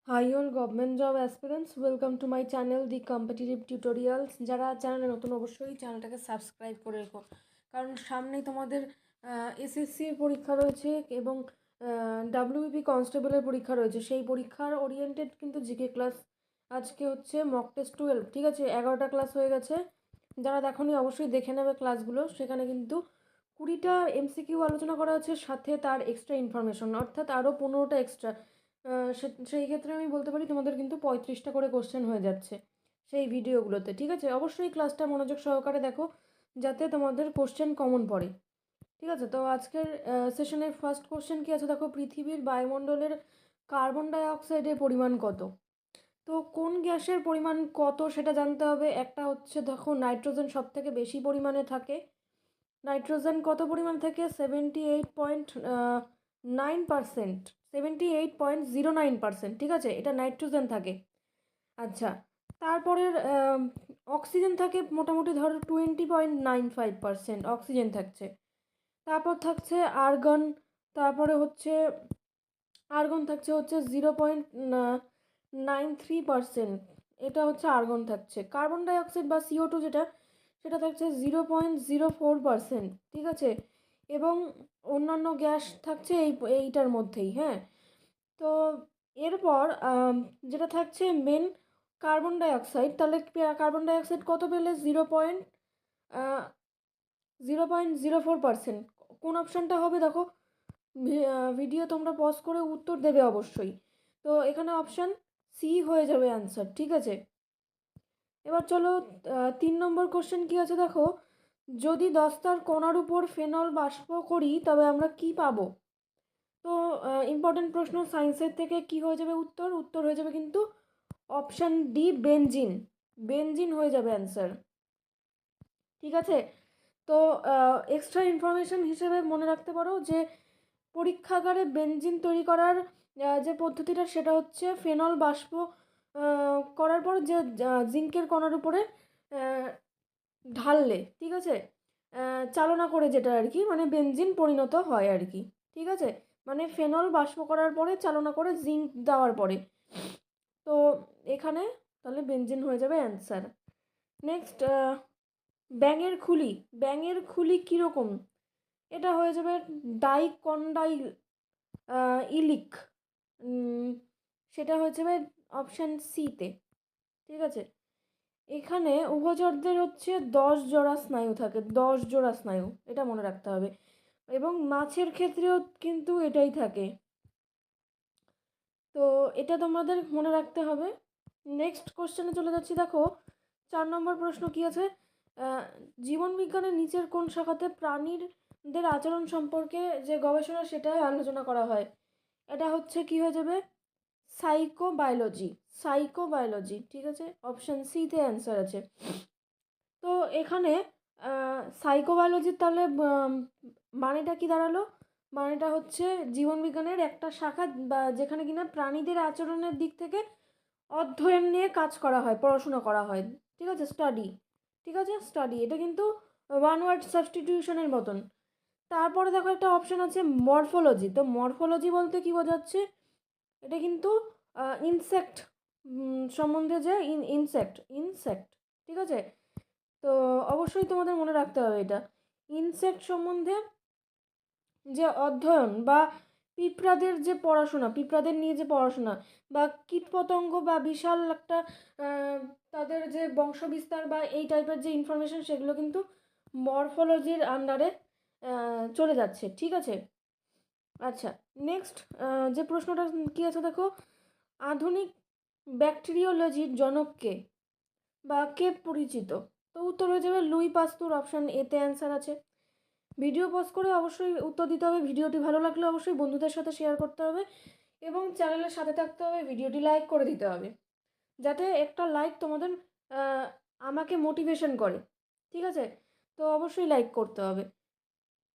High all government job aspirants, welcome to my channel the competitive tutorials. যারা চ্যানেলে নতুন অবশ্যই চ্যানেলটাকে সাবস্ক্রাইব করে রেখো, কারণ সামনেই তোমাদের এসএসসির পরীক্ষা রয়েছে এবং ডাব্লিউবিপি কনস্টেবলের পরীক্ষা রয়েছে। সেই পরীক্ষার ওরিয়েন্টেড কিন্তু জিকে ক্লাস। আজকে হচ্ছে মক টেস্ট 12, ঠিক আছে? 11টা ক্লাস হয়ে গেছে। যারা দেখোনি অবশ্যই দেখে নেবে ক্লাসগুলো। সেখানে কিন্তু 20টা এমসিকিউ আলোচনা করা আছে, সাথে তার এক্সট্রা ইনফরমেশন, অর্থাৎ আরও 15টা এক্সট্রা। সেই ক্ষেত্রে আমি বলতে পারি তোমাদের কিন্তু 35টা করে কোশ্চেন হয়ে যাচ্ছে সেই ভিডিওগুলোতে, ঠিক আছে? অবশ্যই ক্লাসটা মনোযোগ সহকারে দেখো, যাতে তোমাদের কোশ্চেন কমন পড়ে, ঠিক আছে? তো আজকের সেশনের ফার্স্ট কোশ্চেন কী আছে দেখো, পৃথিবীর বায়ুমণ্ডলের কার্বন ডাই অক্সাইডের পরিমাণ কত? তো কোন গ্যাসের পরিমাণ কত সেটা জানতে হবে। একটা হচ্ছে দেখো, নাইট্রোজেন সব থেকে বেশি পরিমাণে থাকে। নাইট্রোজেন কত পরিমাণ থাকে? 78.9%, 78.09%, ঠিক আছে? এটা নাইট্রোজেন থাকে। আচ্ছা, তারপরের অক্সিজেন থাকে মোটামুটি ধরো 20.95% অক্সিজেন থাকছে। তারপর থাকছে আর্গন। তারপরে হচ্ছে আর্গন থাকছে 0.93%, এটা হচ্ছে আর্গন থাকছে। কার্বন ডাইঅক্সাইড বা CO2 যেটা, সেটা থাকছে 0.04%, ঠিক আছে? এবং অন্যান্য গ্যাস থাকছে এইটার মধ্যেই, হ্যাঁ। তো এরপর যেটা থাকছে মেন কার্বন ডাইঅক্সাইড, তাহলে কার্বন ডাইঅক্সাইড কত পেলে? 0.04%। কোন অপশানটা হবে দেখো, ভিডিও তোমরা পজ করে উত্তর দেবে অবশ্যই। তো এখানে অপশান সি হয়ে যাবে অ্যান্সার, ঠিক আছে? এবার চলো 3 নম্বর কোশ্চেন কী আছে দেখো, যদি দস্তার কোণার উপর ফেনল বাষ্প করি তবে আমরা কি পাবো? তো ইম্পর্টেন্ট প্রশ্ন, সায়েন্সের থেকে কি হয়ে যাবে উত্তর? উত্তর হয়ে যাবে কিন্তু অপশান ডি, বেনজিন। বেনজিন হয়ে যাবে অ্যান্সার, ঠিক আছে? তো এক্সট্রা ইনফরমেশন হিসেবে মনে রাখতে পারো যে পরীক্ষাগারে বেনজিন তৈরি করার যে পদ্ধতিটা, সেটা হচ্ছে ফেনল বাষ্প করার পর যে জিঙ্কের কণার উপরে ঢাললে, ঠিক আছে, চালনা করে যেটা আর কি, মানে বেনজিন পরিণত হয় আর কি, ঠিক আছে? মানে ফেনল বাষ্প করার পরে চালনা করে জিঙ্ক দেওয়ার পরে। তো এখানে তাহলে বেনজিন হয়ে যাবে অ্যান্সার। নেক্সট, ব্যাঙের খুলি। ব্যাঙের খুলি কীরকম? এটা হয়ে যাবে ডাইকন্ডাইল ইলিক। সেটা হয়ে যাবে অপশান সিতে, ঠিক আছে? এখানে উভচরদের হচ্ছে 10 জোড়া স্নায়ু থাকে, 10 জোড়া স্নায়ু, এটা মনে রাখতে হবে। এবং মাছের ক্ষেত্রেও কিন্তু এটাই থাকে। তো এটা তোমাদের মনে রাখতে হবে। নেক্সট কোশ্চেনে চলে যাচ্ছি দেখো, 4 নম্বর প্রশ্ন কী আছে, জীবন বিজ্ঞানের নিচের কোন শাখাতে প্রাণীদের আচরণ সম্পর্কে যে গবেষণা, সেটা আলোচনা করা হয়? এটা হচ্ছে কি হয়ে যাবে? সাইকোবায়োলজি। সাইকোবায়োলজি, ঠিক আছে? অপশান সিতে অ্যান্সার আছে। তো এখানে সাইকোবায়োলজির তাহলে মানেটা কি দাঁড়ালো? মানেটা হচ্ছে জীবনবিজ্ঞানের একটা শাখা, বা যেখানে কিনা প্রাণীদের আচরণের দিক থেকে অধ্যয়ন নিয়ে কাজ করা হয়, পড়াশোনা করা হয়, ঠিক আছে? স্টাডি, ঠিক আছে? স্টাডি, এটা কিন্তু ওয়ান ওয়ার্ড সাবস্টিটিউশনের মতন। তারপরে দেখো একটা অপশান আছে মরফোলজি। তো মরফোলজি বলতে কি বোঝাচ্ছে? এটা কিন্তু ইনসেক্ট সম্বন্ধে, যে ইনসেক্ট, ঠিক আছে? তো অবশ্যই তোমাদের মনে রাখতে হবে এটা, ইনসেক্ট সম্বন্ধে যে অধ্যয়ন, বা পিঁপড়াদের যে পড়াশোনা, পিঁপড়াদের নিয়ে যে পড়াশোনা, বা কীটপতঙ্গ বা বিশাল একটা তাদের যে বংশবিস্তার বা এই টাইপের যে ইনফরমেশন, সেগুলো কিন্তু মরফোলজির আন্ডারে চলে যাচ্ছে, ঠিক আছে? আচ্ছা, নেক্সট যে প্রশ্নটা কী আছে দেখো, আধুনিক ব্যাকটেরিওলজির জনককে বা কে পরিচিত? তো উত্তর হয়ে যাবে লুই পাস্তুর, অপশান এতে অ্যান্সার আছে। ভিডিও পজ করে অবশ্যই উত্তর দিতে হবে। ভিডিওটি ভালো লাগলে অবশ্যই বন্ধুদের সাথে শেয়ার করতে হবে এবং চ্যানেলের সাথে থাকতে হবে। ভিডিওটি লাইক করে দিতে হবে, যাতে একটা লাইক তোমাদের আমাকে মোটিভেশন করে, ঠিক আছে? তো অবশ্যই লাইক করতে হবে।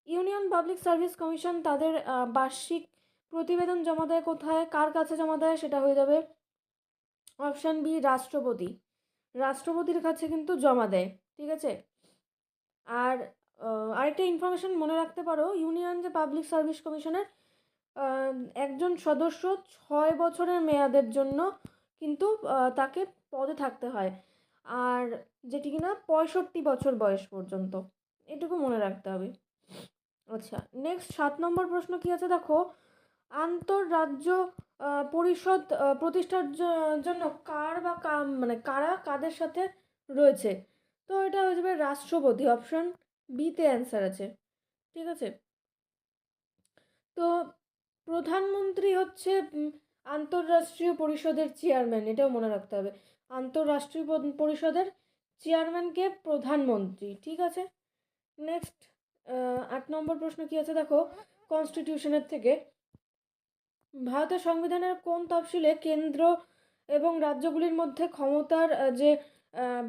ইউনিয়ন পাবলিক সার্ভিস কমিশন তাদের বার্ষিক প্রতিবেদন জমা দেয় কোথায়, কার কাছে জমা দেয়? সেটা হয়ে যাবে অপশান বি, রাষ্ট্রপতি। রাষ্ট্রপতির কাছে কিন্তু জমা দেয়, ঠিক আছে? আর আরেকটা ইনফরমেশন মনে রাখতে পারো, ইউনিয়ন যে পাবলিক সার্ভিস কমিশনের একজন সদস্য 6 বছরের মেয়াদের জন্য কিন্তু তাকে পদে থাকতে হয়, আর যেটি কিনা 65 বছর বয়স পর্যন্ত, এটুকু মনে রাখতে হবে। আচ্ছা, নেক্সট 7 নম্বর প্রশ্ন কি আছে দেখো, আন্তঃরাজ্য পরিষদ প্রতিষ্ঠার জন্য কার বা মানে কারা কাদের সাথে রয়েছে? তো এটা হয়ে যাবে রাষ্ট্রপতি, অপশন বিতে অ্যান্সার আছে। ঠিক আছে, তো প্রধানমন্ত্রী হচ্ছে আন্তঃরাষ্ট্রীয় পরিষদের চেয়ারম্যান, এটাও মনে রাখতে হবে। আন্তঃরাষ্ট্রীয় পরিষদের চেয়ারম্যানকে প্রধানমন্ত্রী। ঠিক আছে, নেক্সট 8 নম্বর প্রশ্ন কি আছে দেখো, কনস্টিটিউশনের থেকে ভারতের সংবিধানের কোন তফসিলে কেন্দ্র এবং রাজ্যগুলির মধ্যে ক্ষমতার যে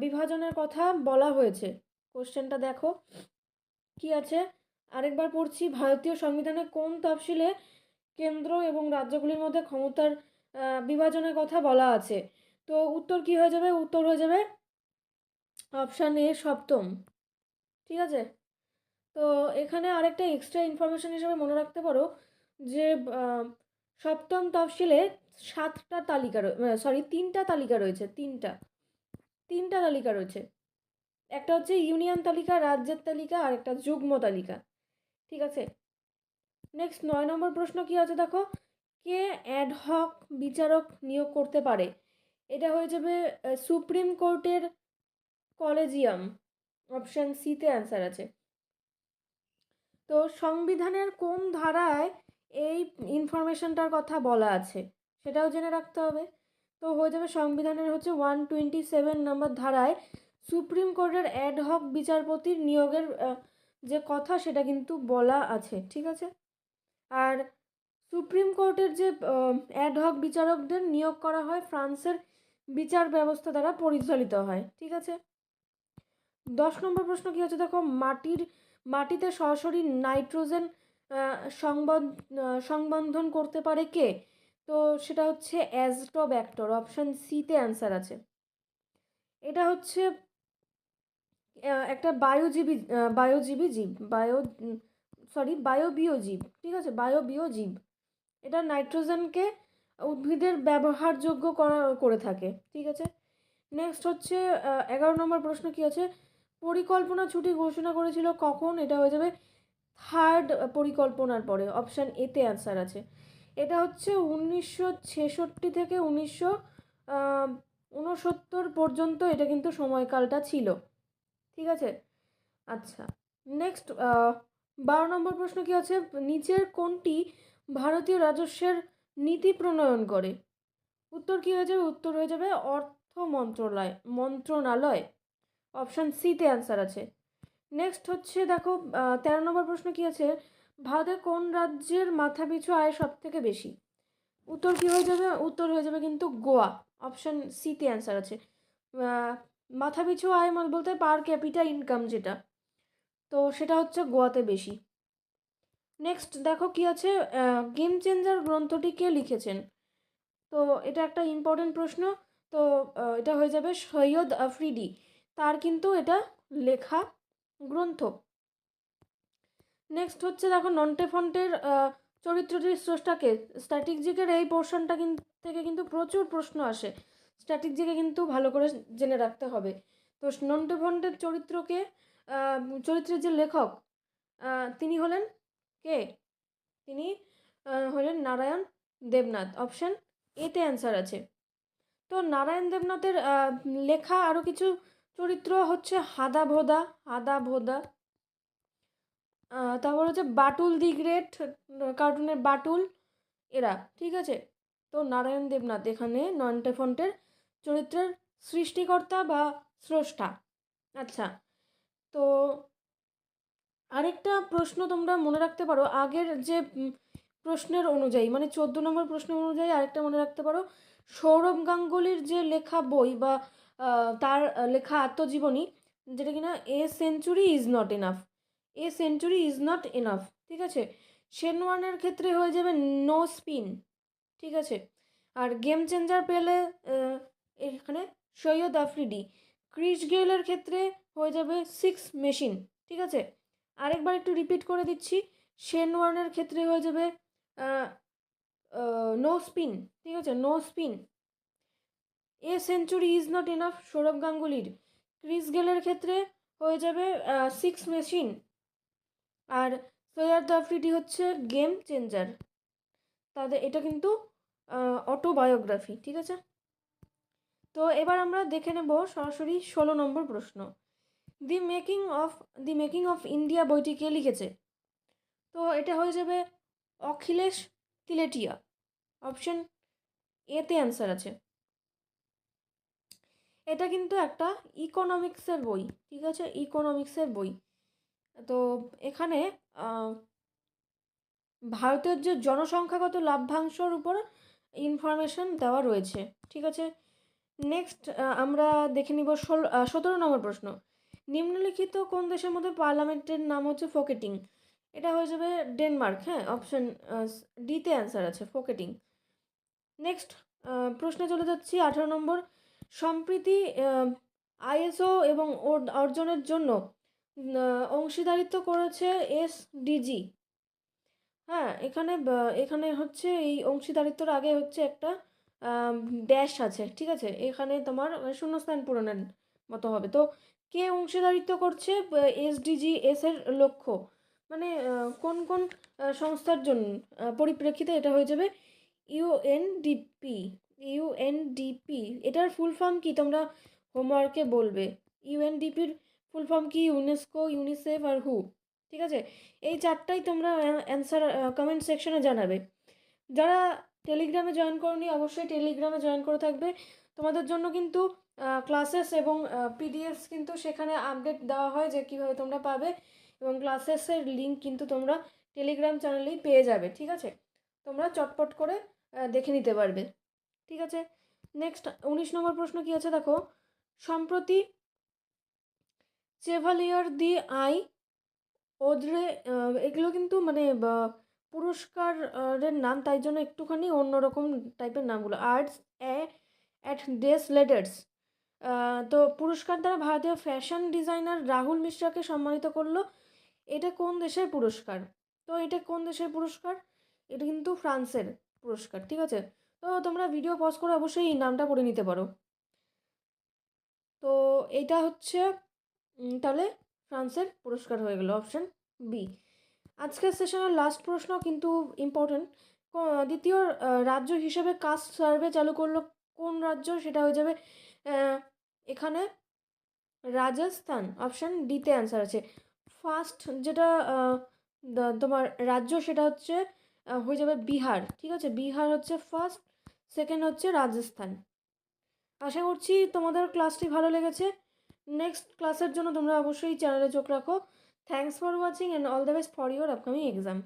বিভাজনের কথা বলা হয়েছে? কোশ্চেনটা দেখো কি আছে, আরেকবার পড়ছি, ভারতীয় সংবিধানে কোন তফসিলে কেন্দ্র এবং রাজ্যগুলির মধ্যে ক্ষমতার বিভাজনের কথা বলা আছে? তো উত্তর কি হয়ে যাবে? উত্তর হয়ে যাবে অপশান এ, সপ্তম। ঠিক আছে, তো এখানে আরেকটা এক্সট্রা ইনফরমেশন হিসেবে মনে রাখতে পারো যে সপ্তম তফসিলে 7টা তালিকা, সরি 3টা তালিকা রয়েছে, তিনটা তালিকা রয়েছে। একটা হচ্ছে ইউনিয়ন তালিকা, রাজ্যের তালিকা, আর একটা যুগ্ম তালিকা। ঠিক আছে, নেক্সট 9 নম্বর প্রশ্ন কি আছে দেখো, কে অ্যাডহক বিচারক নিয়োগ করতে পারে? এটা হয়ে যাবে সুপ্রিম কোর্টের কলেজিয়াম, অপশান সিতে অ্যান্সার আছে। তো সংবিধানের কোন ধারায় এই ইনফরমেশনটার কথা বলা আছে সেটাও জেনে রাখতে হবে। তো হয়ে যাবে সংবিধানের হচ্ছে 127 নম্বর ধারায় সুপ্রিম কোর্টের অ্যাডহক বিচারপতির নিয়োগের যে কথা সেটা কিন্তু বলা আছে। ঠিক আছে, আর সুপ্রিম কোর্টের যে অ্যাডহক বিচারকদের নিয়োগ করা হয় ফ্রান্সের বিচার ব্যবস্থা দ্বারা পরিচালিত হয়। ঠিক আছে, 10 নম্বর প্রশ্ন কি হচ্ছে দেখো, মাটিতে সরাসরি নাইট্রোজেন সংবন্ধন করতে পারে কে? তো সেটা হচ্ছে অ্যাজটোব্যাক্টর, অপশন সিতে অ্যান্সার আছে। এটা হচ্ছে একটা বায়োজীবী জীব, বায়োবিও জীব। ঠিক আছে, বায়োবিও জীব, এটা নাইট্রোজেনকে উদ্ভিদের ব্যবহারযোগ্য করে থাকে। ঠিক আছে, নেক্সট হচ্ছে 11 নম্বর প্রশ্ন কি আছে, পরিকল্পনা ছুটি ঘোষণা করেছিল কখন? এটা হয়ে যাবে থার্ড পরিকল্পনার পরে, অপশান এতে অ্যান্সার আছে। এটা হচ্ছে 1966 থেকে 1969 পর্যন্ত এটা কিন্তু সময়কালটা ছিল। ঠিক আছে, আচ্ছা, নেক্সট 12 নম্বর প্রশ্ন কি আছে, নিচের কোনটি ভারতীয় রাজস্বের নীতি প্রণয়ন করে? উত্তর কি হয়ে যাবে? উত্তর হয়ে যাবে অর্থ মন্ত্রণালয়, অপশান সিতে অ্যান্সার আছে। নেক্সট হচ্ছে দেখো 13 নম্বর প্রশ্ন কি আছে, ভারতের কোন রাজ্যের মাথাপিছু আয় সব থেকে বেশি? উত্তর কি হয়ে যাবে? উত্তর হয়ে যাবে কিন্তু গোয়া, অপশান সিতে অ্যান্সার আছে। মাথাপিছু আয় বলতে পার ক্যাপিটা ইনকাম যেটা, তো সেটা হচ্ছে গোয়াতে বেশি। নেক্সট দেখো কি আছে, গেম চেঞ্জার গ্রন্থটি কে লিখেছেন? তো এটা একটা ইম্পর্টেন্ট প্রশ্ন। তো এটা হয়ে যাবে সৈয়দ আফ্রিদি, তার কিন্তু এটা লেখা গ্রন্থ। নেক্সট হচ্ছে দেখো নন্টে ফন্টের চরিত্রটির স্রষ্টাকে? স্ট্যাটিক জিকের এই পোর্শনটা থেকে কিন্তু প্রচুর প্রশ্ন আসে, স্ট্যাটিক জিকে কিন্তু ভালো করে জেনে রাখতে হবে। তো নন্টে ফন্টের চরিত্রের যে লেখক তিনি হলেন কে? তিনি হলেন নারায়ণ দেবনাথ, অপশান এতে অ্যান্সার আছে। তো নারায়ণ দেবনাথের লেখা আরও কিছু চরিত্র হচ্ছে হাদা ভোদা, তারপর হচ্ছে বাটুল দি গ্রেট, কার্টুনের বাটুল, এরা। ঠিক আছে, তো নারায়ণ দেবনাথ এখানে নন্টে ফন্টের চরিত্রের সৃষ্টিকর্তা বা স্রষ্টা। আচ্ছা, তো আরেকটা প্রশ্ন তোমরা মনে রাখতে পারো আগের যে প্রশ্নের অনুযায়ী, মানে 14 নম্বর প্রশ্ন অনুযায়ী আরেকটা মনে রাখতে পারো, সৌরভ গাঙ্গুলির যে লেখা বই বা তার লেখা আত্মজীবনী, যেটা কিনা এ সেঞ্চুরি ইজ নট এনাফ। ঠিক আছে, শেনওয়ানের ক্ষেত্রে হয়ে যাবে নো স্পিন। ঠিক আছে, আর গেম চেঞ্জার পেলে এখানে সৈয়দ আফ্রিদি। ক্রিস গেইলের ক্ষেত্রে হয়ে যাবে 6 মেশিন। ঠিক আছে, আরেকবার একটু রিপিট করে দিচ্ছি, শেনওয়ানের ক্ষেত্রে হয়ে যাবে নো স্পিন, ঠিক আছে, no spin. A century is not enough Sourav গাঙ্গুলির, ক্রিস গেলের ক্ষেত্রে হয়ে যাবে 6 মেশিন। আর সৈয়দ আফ্রিদি হচ্ছে গেম চেঞ্জার। তাদের এটা কিন্তু অটোবায়োগ্রাফি, ঠিক আছে। তো এবার আমরা দেখে নেব সরাসরি 16 নম্বর প্রশ্ন। দি মেকিং অফ ইন্ডিয়া বইটি কে লিখেছে? তো এটা হয়ে যাবে অখিলেশ তিলেটিয়া। অপশন এতে অ্যান্সার আছে। এটা কিন্তু একটা ইকোনমিক্সের বই, ঠিক আছে, ইকোনমিক্সের বই। তো এখানে ভারতের যে জনসংখ্যাগত লভ্যাংশের উপর ইনফরমেশন দেওয়া রয়েছে, ঠিক আছে। নেক্সট আমরা দেখে নিব 17 নম্বর প্রশ্ন। নিম্নলিখিত কোন দেশের মধ্যে পার্লামেন্টের নাম হচ্ছে ফোকেটিং? এটা হয়ে যাবে ডেনমার্ক। হ্যাঁ, অপশন ডিতে অ্যান্সার আছে, ফোকেটিং। নেক্সট প্রশ্নে চলে যাচ্ছি 18 নম্বর। সম্প্রতি আইএসও এবং অর্জনের জন্য অংশীদারিত্ব করেছে এসডিজি। হ্যাঁ, এখানে হচ্ছে এই অংশীদারিত্বর আগে হচ্ছে একটা ড্যাশ আছে, ঠিক আছে, এখানে তোমার শূন্যস্থান পূরণের মতো হবে। তো কে অংশীদারিত্ব করছে এসডিজি এর লক্ষ্য, মানে কোন কোন সংস্থার জন্য পরিপ্রেক্ষিতে এটা হয়ে যাবে ইউএনডিপি। ইউএনডিপি এটার ফুল ফর্ম কি তোমরা হোমওয়ার্কে বলবে। ইউএনডিপির ফুল ফর্ম কি? ইউনেস্কো, ইউনিসেফ আর হু, ঠিক আছে। এই চারটাই তোমরা অ্যান্সার কমেন্ট সেকশনে জানাবে। যারা টেলিগ্রামে জয়েন করনি অবশ্যই টেলিগ্রামে জয়েন করে থাকবে। তোমাদের জন্য কিন্তু ক্লাসেস এবং পিডিএফস কিন্তু সেখানে আপডেট দেওয়া হয় যে কীভাবে তোমরা পাবে, এবং ক্লাসেসের লিঙ্ক কিন্তু তোমরা টেলিগ্রাম চ্যানেলেই পেয়ে যাবে, ঠিক আছে। তোমরা চটপট করে দেখে নিতে পারবে, ঠিক আছে। নেক্সট 19 নম্বর প্রশ্ন কী আছে দেখো। সম্প্রতি চেভালিয়ার দি আই ওদ্রে, এগুলো কিন্তু মানে পুরস্কারের নাম, তাই জন্য একটুখানি অন্যরকম টাইপের নামগুলো। আর্টস অ্যাট ডেস লেডার্স, তো পুরস্কার দ্বারা ভারতীয় ফ্যাশন ডিজাইনার রাহুল মিশ্রাকে সম্মানিত করলো। এটা কোন দেশের পুরস্কার? তো এটা কোন দেশের পুরস্কার? এটা কিন্তু ফ্রান্সের পুরস্কার, ঠিক আছে। তো তোমরা ভিডিও পজ করে অবশ্যই এই নামটা পড়ে নিতে পারো। তো এইটা হচ্ছে তাহলে ফ্রান্সের পুরস্কার হয়ে গেল, অপশান বি। আজকের সেশনের লাস্ট প্রশ্ন কিন্তু ইম্পর্টেন্ট। দ্বিতীয় রাজ্য হিসেবে কাস্ট সার্ভে চালু করলো কোন রাজ্য? সেটা হয়ে যাবে এখানে রাজস্থান। অপশান ডিতে অ্যান্সার আছে। ফার্স্ট যেটা তোমার রাজ্য সেটা হচ্ছে হয়ে যাবে বিহার, ঠিক আছে। বিহার হচ্ছে ফার্স্ট, সেকেন্ড হচ্ছে রাজস্থান। আশা করছি তোমাদের ক্লাসটি ভালো লেগেছে। নেক্সট ক্লাসের জন্য তোমরা অবশ্যই চ্যানেলে চোখ রাখো। Thanks for watching and all the best for your upcoming exam.